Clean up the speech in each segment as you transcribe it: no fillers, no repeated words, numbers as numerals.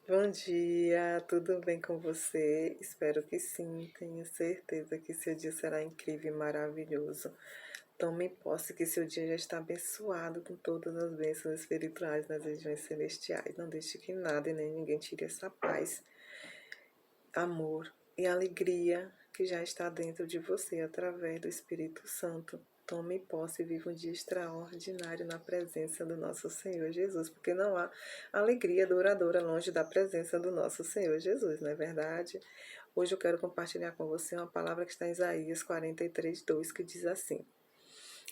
Bom dia, tudo bem com você? Espero que sim, tenho certeza que seu dia será incrível e maravilhoso. Tome posse que seu dia já está abençoado com todas as bênçãos espirituais nas regiões celestiais. Não deixe que nada e nem ninguém tire essa paz, amor e alegria que já está dentro de você através do Espírito Santo. Tome posse e viva um dia extraordinário na presença do nosso Senhor Jesus, porque não há alegria duradoura longe da presença do nosso Senhor Jesus, não é verdade? Hoje eu quero compartilhar com você uma palavra que está em Isaías 43:2, que diz assim: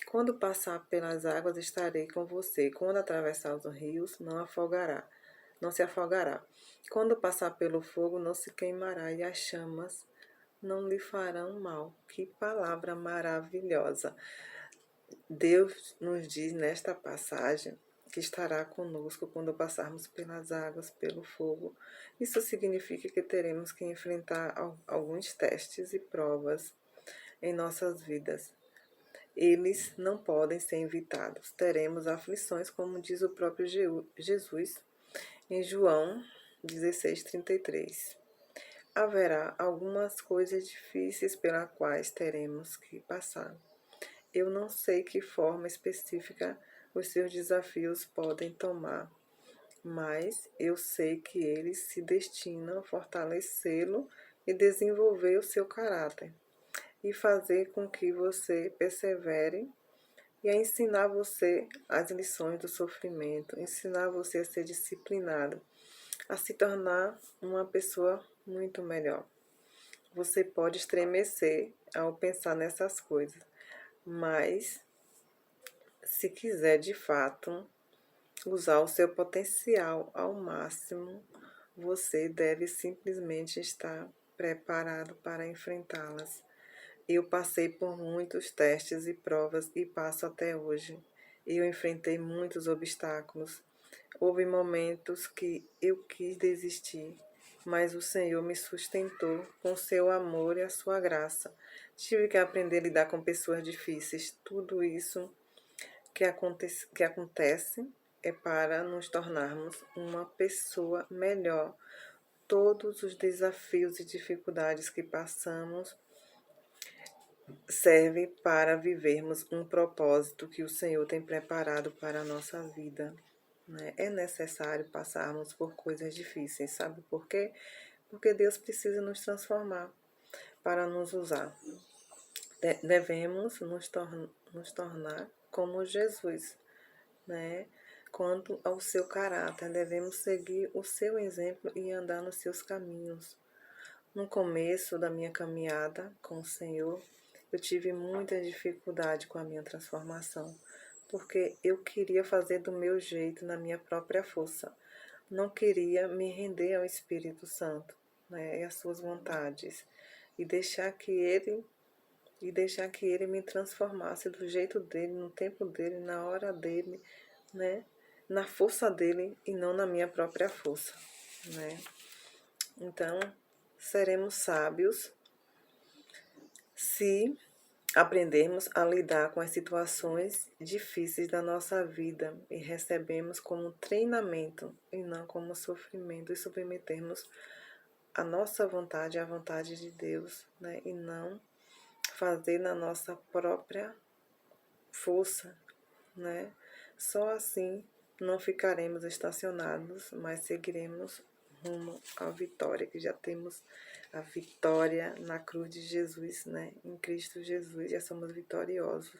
Quando passar pelas águas, estarei com você. Quando atravessar os rios, não se afogará. Quando passar pelo fogo, não se queimará, e as chamas não lhe farão mal. Que palavra maravilhosa! Deus nos diz nesta passagem que estará conosco quando passarmos pelas águas, pelo fogo. Isso significa que teremos que enfrentar alguns testes e provas em nossas vidas. Eles não podem ser evitados. Teremos aflições, como diz o próprio Jesus em João 16:33. Haverá algumas coisas difíceis pelas quais teremos que passar. Eu não sei que forma específica os seus desafios podem tomar, mas eu sei que eles se destinam a fortalecê-lo e desenvolver o seu caráter, e fazer com que você persevere e a ensinar você as lições do sofrimento, ensinar você a ser disciplinado, a se tornar uma pessoa muito melhor. Você pode estremecer ao pensar nessas coisas, mas se quiser de fato usar o seu potencial ao máximo, você deve simplesmente estar preparado para enfrentá-las. Eu passei por muitos testes e provas e passo até hoje. Eu enfrentei muitos obstáculos. Houve momentos que eu quis desistir, mas o Senhor me sustentou com seu amor e a sua graça. Tive que aprender a lidar com pessoas difíceis. Tudo isso que acontece é para nos tornarmos uma pessoa melhor. Todos os desafios e dificuldades que passamos servem para vivermos um propósito que o Senhor tem preparado para a nossa vida, né? É necessário passarmos por coisas difíceis, sabe por quê? Porque Deus precisa nos transformar para nos usar. Devemos nos tornar como Jesus, né? Quanto ao seu caráter, devemos seguir o seu exemplo e andar nos seus caminhos. No começo da minha caminhada com o Senhor, eu tive muita dificuldade com a minha transformação, porque eu queria fazer do meu jeito, na minha própria força. Não queria me render ao Espírito Santo, né, e às suas vontades, e deixar que ele me transformasse do jeito dele, no tempo dele, na hora dele, né, na força dele e não na minha própria força, né? Então, seremos sábios se aprendermos a lidar com as situações difíceis da nossa vida e recebemos como treinamento e não como sofrimento, e submetermos a nossa vontade à vontade de Deus, né? E não fazer na nossa própria força, né? Só assim não ficaremos estacionados, mas seguiremos rumo à vitória, que já temos a vitória na cruz de Jesus, né? Em Cristo Jesus já somos vitoriosos,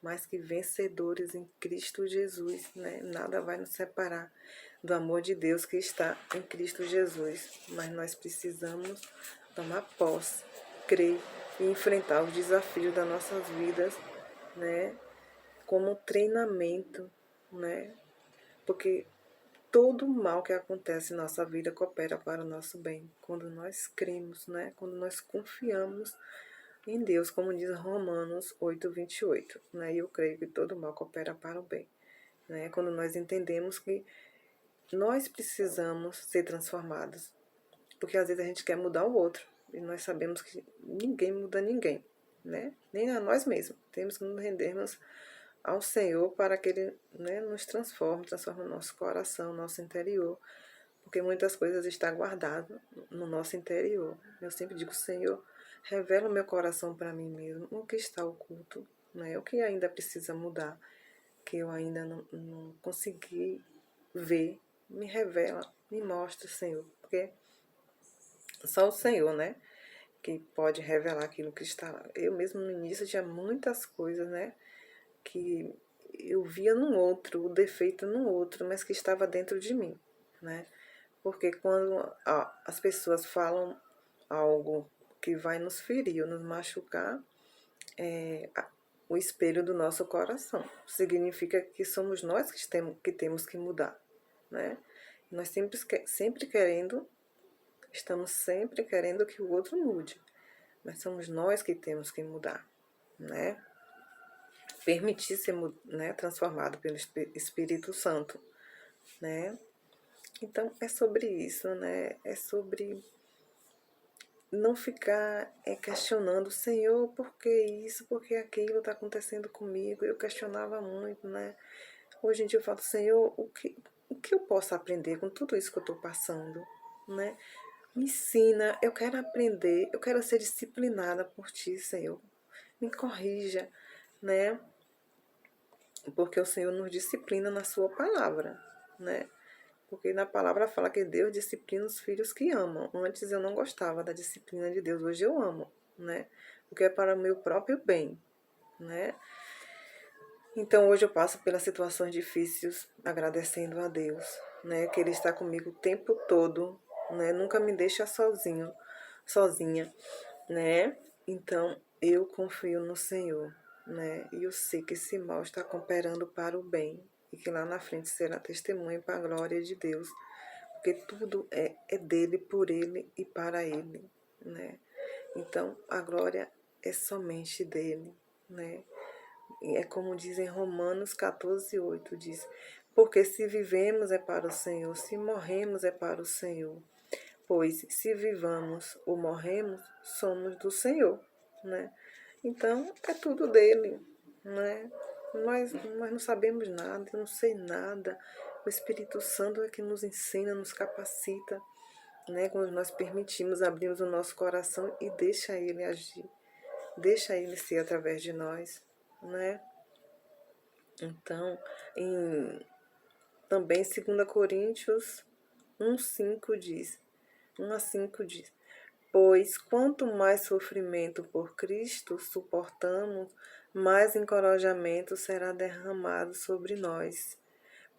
mais que vencedores em Cristo Jesus, né? Nada vai nos separar do amor de Deus que está em Cristo Jesus, mas nós precisamos tomar posse, crer e enfrentar os desafios das nossas vidas, né? Como treinamento, né? Porque todo mal que acontece em nossa vida coopera para o nosso bem. Quando nós cremos, né? Quando nós confiamos em Deus, como diz Romanos 8:28, né? E eu creio que todo mal coopera para o bem, né? Quando nós entendemos que nós precisamos ser transformados, porque às vezes a gente quer mudar o outro, e nós sabemos que ninguém muda ninguém, né? Nem a nós mesmos. Temos que nos rendermos ao Senhor para que Ele, né, nos transforme o nosso coração, nosso interior, porque muitas coisas estão guardadas no nosso interior. Eu sempre digo, Senhor, revela o meu coração para mim mesmo, o que está oculto, né? O que ainda precisa mudar, que eu ainda não consegui ver. Me revela, me mostra, Senhor, porque só o Senhor, né, que pode revelar aquilo que está lá. Eu mesmo no início tinha muitas coisas, né, que eu via num outro, o defeito num outro, mas que estava dentro de mim, né? Porque quando as pessoas falam algo que vai nos ferir ou nos machucar, o espelho do nosso coração. Significa que somos nós que temos que mudar, né? Nós sempre querendo, estamos sempre querendo que o outro mude, mas somos nós que temos que mudar, né? Permitir ser, né, transformado pelo Espírito Santo, né? Então é sobre isso, né? É sobre não ficar questionando, Senhor, por que isso, por que aquilo está acontecendo comigo? Eu questionava muito, né? Hoje em dia eu falo, Senhor, o que eu posso aprender com tudo isso que eu estou passando, né? Me ensina, eu quero aprender, eu quero ser disciplinada por Ti, Senhor. Me corrija, né? Porque o Senhor nos disciplina na Sua palavra, né? Porque na palavra fala que Deus disciplina os filhos que amam. Antes eu não gostava da disciplina de Deus, hoje eu amo, né? Porque é para o meu próprio bem, né? Então hoje eu passo pelas situações difíceis agradecendo a Deus, né? Que Ele está comigo o tempo todo, né? Nunca me deixa sozinha, né? Então eu confio no Senhor, né? E eu sei que esse mal está cooperando para o bem e que lá na frente será testemunha para a glória de Deus, porque tudo é dele, por ele e para ele, né? Então a glória é somente dele, né? E é como diz em Romanos 14:8, diz, porque se vivemos é para o Senhor, se morremos é para o Senhor, pois se vivamos ou morremos, somos do Senhor, né? Então é tudo dele, né? Nós não sabemos nada, eu não sei nada. O Espírito Santo é que nos ensina, nos capacita, né? Quando nós permitimos, abrimos o nosso coração e deixa Ele agir, deixa Ele ser através de nós, né? Então, também 2 Coríntios 1:5 diz, 1:5 diz, pois quanto mais sofrimento por Cristo suportamos, mais encorajamento será derramado sobre nós,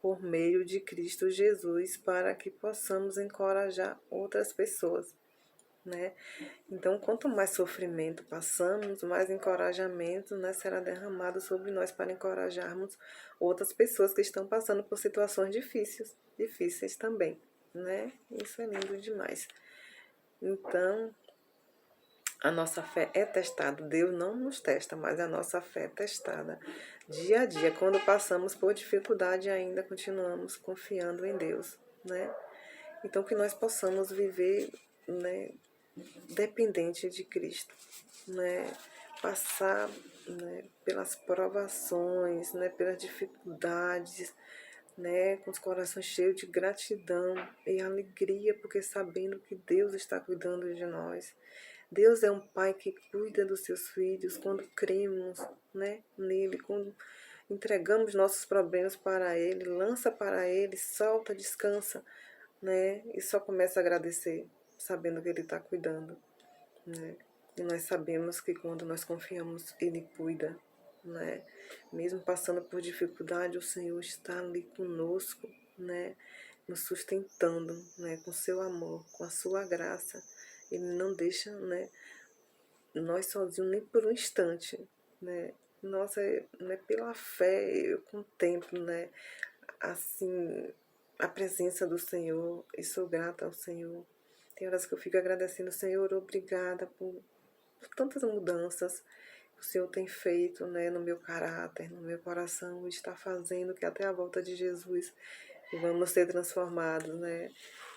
por meio de Cristo Jesus, para que possamos encorajar outras pessoas, né? Então, quanto mais sofrimento passamos, mais encorajamento, né, será derramado sobre nós para encorajarmos outras pessoas que estão passando por situações difíceis também, né? Isso é lindo demais. Então, a nossa fé é testada. Deus não nos testa, mas a nossa fé é testada dia a dia. Quando passamos por dificuldade, ainda continuamos confiando em Deus, né? Então, que nós possamos viver, né, dependente de Cristo, né? Passar, né, pelas provações, né, pelas dificuldades, né, com os corações cheios de gratidão e alegria, porque sabendo que Deus está cuidando de nós. Deus é um Pai que cuida dos seus filhos quando cremos, né, nele, quando entregamos nossos problemas para Ele, lança para Ele, solta, descansa, né, e só começa a agradecer, sabendo que Ele está cuidando, né. E nós sabemos que quando nós confiamos, Ele cuida, né. Mesmo passando por dificuldade, o Senhor está ali conosco, né, nos sustentando, né, com seu amor, com a sua graça. Ele não deixa, né, nós sozinhos nem por um instante, né. Nossa, né, pela fé eu contemplo, né, assim, a presença do Senhor e sou grata ao Senhor. Tem horas que eu fico agradecendo, Senhor, obrigada por tantas mudanças que o Senhor tem feito, né, no meu caráter, no meu coração, e está fazendo que até a volta de Jesus vamos ser transformados, né?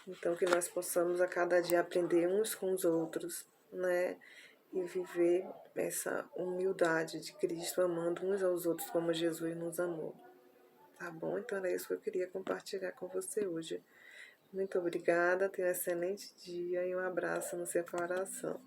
Então que nós possamos a cada dia aprender uns com os outros, né? E viver essa humildade de Cristo, amando uns aos outros como Jesus nos amou. Tá bom? Então era isso que eu queria compartilhar com você hoje. Muito obrigada, tenha um excelente dia e um abraço no seu coração.